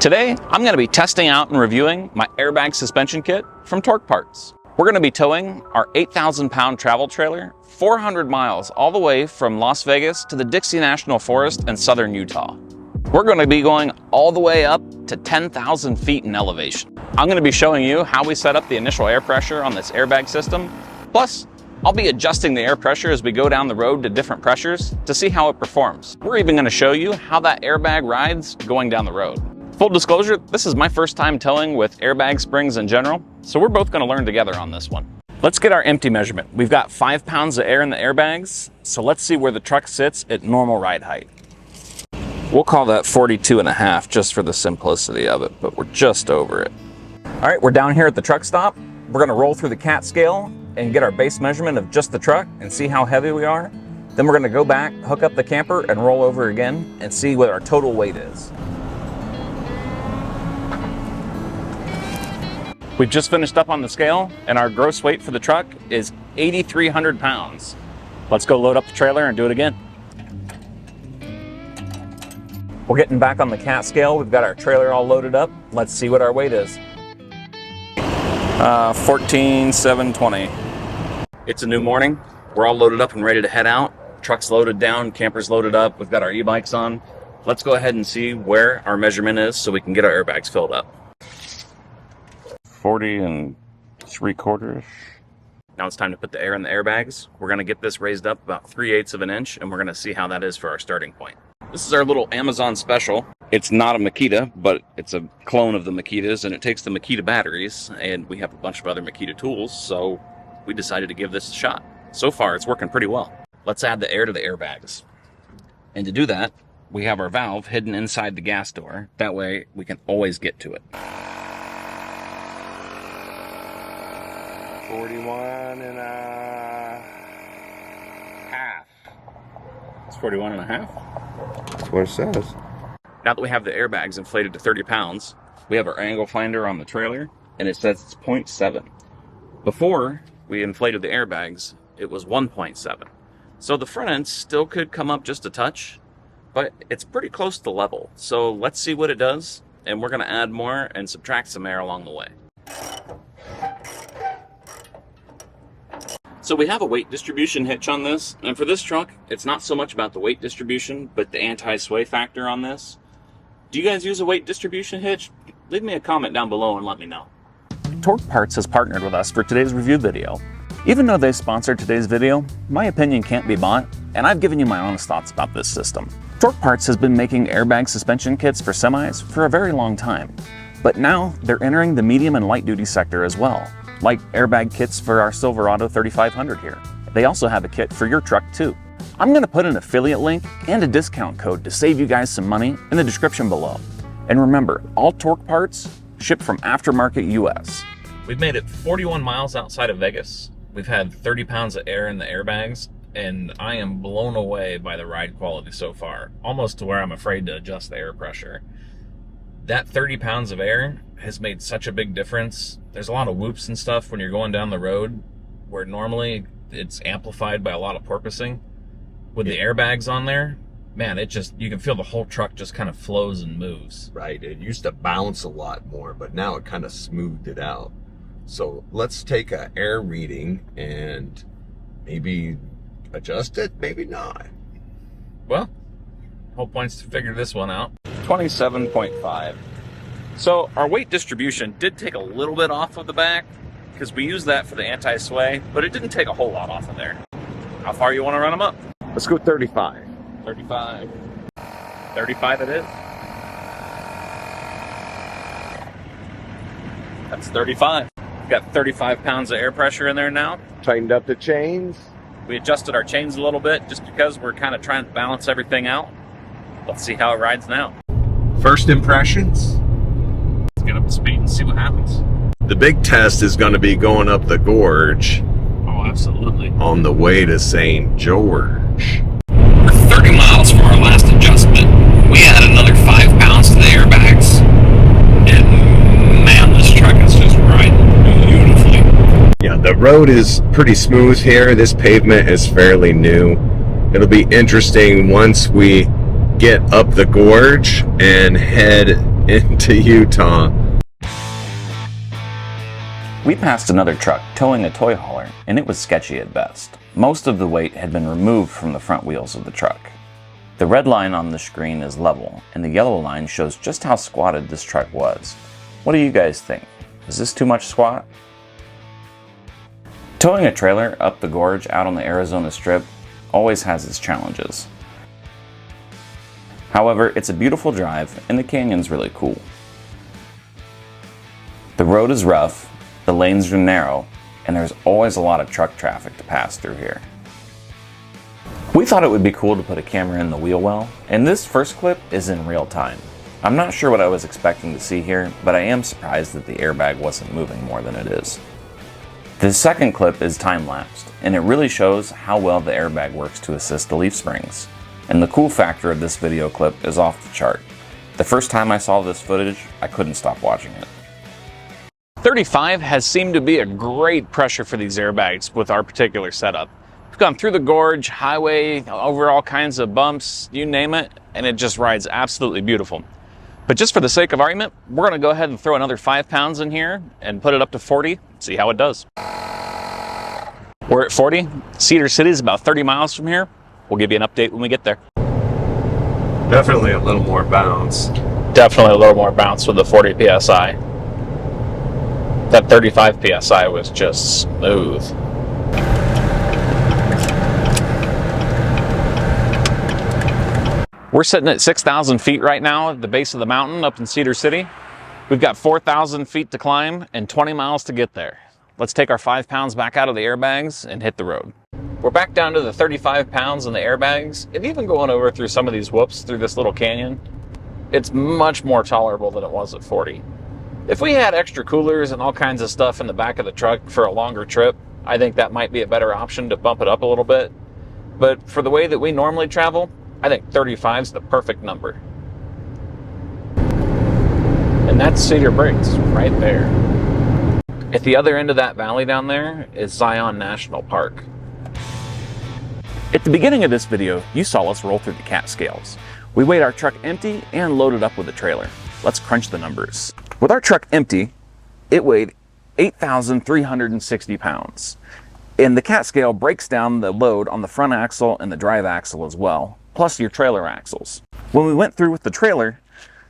Today, I'm going to be testing out and reviewing my airbag suspension kit from Torque Parts. We're going to be towing our 8,000-pound travel trailer 400 miles all the way from Las Vegas to the Dixie National Forest in southern Utah. We're going to be going all the way up to 10,000 feet in elevation. I'm going to be showing you how we set up the initial air pressure on this airbag system. Plus, I'll be adjusting the air pressure as we go down the road to different pressures to see how it performs. We're even going to show you how that airbag rides going down the road. Full disclosure, this is my first time towing with airbag springs in general, so we're both going to learn together on this one. Let's get our empty measurement. We've got 5 pounds of air in the airbags, so let's see where the truck sits at normal ride height. We'll call that 42.5 just for the simplicity of it, but we're just over it. All right, we're down here at the truck stop. We're going to roll through the cat scale and get our base measurement of just the truck and see how heavy we are. Then we're going to go back, hook up the camper, and roll over again and see what our total weight is. We've just finished up on the scale, and our gross weight for the truck is 8,300 pounds. Let's go load up the trailer and do it again. We're getting back on the cat scale. We've got our trailer all loaded up. Let's see what our weight is. 14,720. It's a new morning. We're all loaded up and ready to head out. Truck's loaded down, camper's loaded up. We've got our e-bikes on. Let's go ahead and see where our measurement is so we can get our airbags filled up. 40 3/4. Now it's time to put the air in the airbags. We're going to get this raised up about 3/8 of an inch, and we're going to see how that is for our starting point. This is our little Amazon special. It's not a Makita, but it's a clone of the Makitas, and it takes the Makita batteries, and we have a bunch of other Makita tools, so we decided to give this a shot. So far, it's working pretty well. Let's add the air to the airbags. And to do that, we have our valve hidden inside the gas door. That way, we can always get to it. 41.5. It's 41.5? That's what it says. Now that we have the airbags inflated to 30 pounds, we have our angle finder on the trailer, and it says it's 0.7. Before we inflated the airbags, it was 1.7. So the front end still could come up just a touch, but it's pretty close to level. So let's see what it does, and we're going to add more and subtract some air along the way. So we have a weight distribution hitch on this, and for this truck, it's not so much about the weight distribution, but the anti-sway factor on this. Do you guys use a weight distribution hitch? Leave me a comment down below and let me know. Torque Parts has partnered with us for today's review video. Even though they sponsored today's video, my opinion can't be bought, and I've given you my honest thoughts about this system. Torque Parts has been making airbag suspension kits for semis for a very long time, but now they're entering the medium and light duty sector as well, like airbag kits for our Silverado 3500 here. They also have a kit for your truck too. I'm going to put an affiliate link and a discount code to save you guys some money in the description below. And remember, all Torque Parts ship from AftermarketUS. We've made it 41 miles outside of Vegas. We've had 30 pounds of air in the airbags, and I am blown away by the ride quality so far, almost to where I'm afraid to adjust the air pressure. That 30 pounds of air has made such a big difference. There's a lot of whoops and stuff when you're going down the road where normally it's amplified by a lot of porpoising. With the airbags on there, man, you can feel the whole truck just kind of flows and moves. Right, it used to bounce a lot more, but now it kind of smoothed it out. So let's take an air reading and maybe adjust it, maybe not. Well, whole point's to figure this one out. 27.5. So our weight distribution did take a little bit off of the back because we used that for the anti-sway, but it didn't take a whole lot off of there. How far you want to run them up? Let's go 35. 35. 35 it is. That's 35. We've got 35 pounds of air pressure in there now. Tightened up the chains. We adjusted our chains a little bit just because we're kind of trying to balance everything out. Let's see how it rides now. First impressions. Let's get up to speed and see what happens. The big test is going to be going up the gorge. Oh, absolutely. On the way to St. George. We're 30 miles from our last adjustment. We added another 5 pounds to the airbags. And man, this truck is just riding beautifully. Yeah, the road is pretty smooth here. This pavement is fairly new. It'll be interesting once we get up the gorge and head into Utah. We passed another truck towing a toy hauler, and it was sketchy at best. Most of the weight had been removed from the front wheels of the truck. The red line on the screen is level, and the yellow line shows just how squatted this truck was. What do you guys think? Is this too much squat? Towing a trailer up the gorge out on the Arizona Strip always has its challenges. However, it's a beautiful drive, and the canyon's really cool. The road is rough, the lanes are narrow, and there's always a lot of truck traffic to pass through here. We thought it would be cool to put a camera in the wheel well, and this first clip is in real time. I'm not sure what I was expecting to see here, but I am surprised that the airbag wasn't moving more than it is. The second clip is time-lapsed, and it really shows how well the airbag works to assist the leaf springs. And the cool factor of this video clip is off the chart. The first time I saw this footage, I couldn't stop watching it. 35 has seemed to be a great pressure for these airbags with our particular setup. We've gone through the gorge, highway, over all kinds of bumps, you name it, and it just rides absolutely beautiful. But just for the sake of argument, we're gonna go ahead and throw another 5 pounds in here and put it up to 40, see how it does. We're at 40. Cedar City is about 30 miles from here. We'll give you an update when we get there. Definitely a little more bounce. Definitely a little more bounce with the 40 PSI. That 35 PSI was just smooth. We're sitting at 6,000 feet right now at the base of the mountain up in Cedar City. We've got 4,000 feet to climb and 20 miles to get there. Let's take our 5 pounds back out of the airbags and hit the road. We're back down to the 35 pounds in the airbags, and even going over through some of these whoops through this little canyon, it's much more tolerable than it was at 40. If we had extra coolers and all kinds of stuff in the back of the truck for a longer trip, I think that might be a better option to bump it up a little bit. But for the way that we normally travel, I think 35 is the perfect number. And that's Cedar Breaks right there. At the other end of that valley down there is Zion National Park. At the beginning of this video, you saw us roll through the Catskills. We weighed our truck empty and loaded up with a trailer. Let's crunch the numbers. With our truck empty, it weighed 8,360 pounds. And the cat scale breaks down the load on the front axle and the drive axle as well, plus your trailer axles. When we went through with the trailer,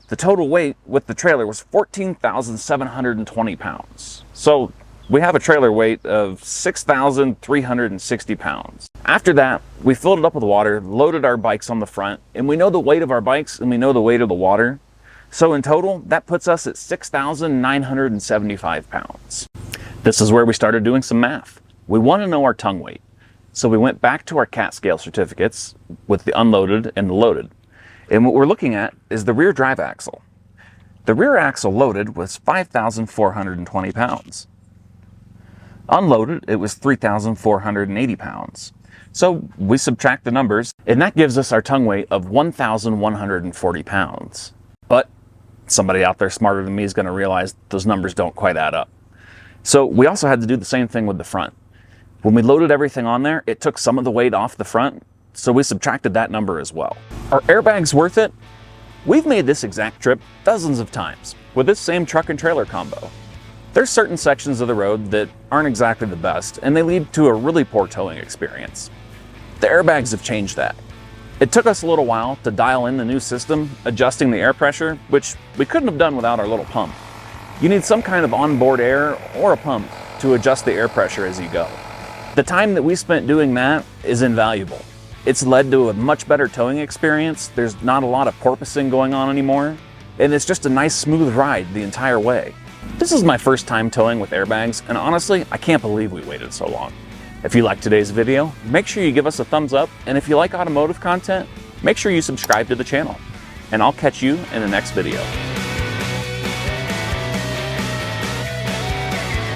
the total weight with the trailer was 14,720 pounds. So we have a trailer weight of 6,360 pounds. After that, we filled it up with water, loaded our bikes on the front, and we know the weight of our bikes and we know the weight of the water. So in total, that puts us at 6,975 pounds. This is where we started doing some math. We want to know our tongue weight. So we went back to our cat scale certificates with the unloaded and the loaded. And what we're looking at is the rear drive axle. The rear axle loaded was 5,420 pounds. Unloaded, it was 3,480 pounds. So we subtract the numbers, and that gives us our tongue weight of 1,140 pounds. But somebody out there smarter than me is going to realize those numbers don't quite add up. So we also had to do the same thing with the front. When we loaded everything on there, it took some of the weight off the front, so we subtracted that number as well. Are airbags worth it? We've made this exact trip dozens of times with this same truck and trailer combo. There's certain sections of the road that aren't exactly the best, and they lead to a really poor towing experience. The airbags have changed that. It took us a little while to dial in the new system, adjusting the air pressure, which we couldn't have done without our little pump. You need some kind of onboard air or a pump to adjust the air pressure as you go. The time that we spent doing that is invaluable. It's led to a much better towing experience. There's not a lot of porpoising going on anymore, and it's just a nice smooth ride the entire way. This is my first time towing with airbags, and honestly, I can't believe we waited so long. If you liked today's video, make sure you give us a thumbs up, and if you like automotive content, make sure you subscribe to the channel. And I'll catch you in the next video.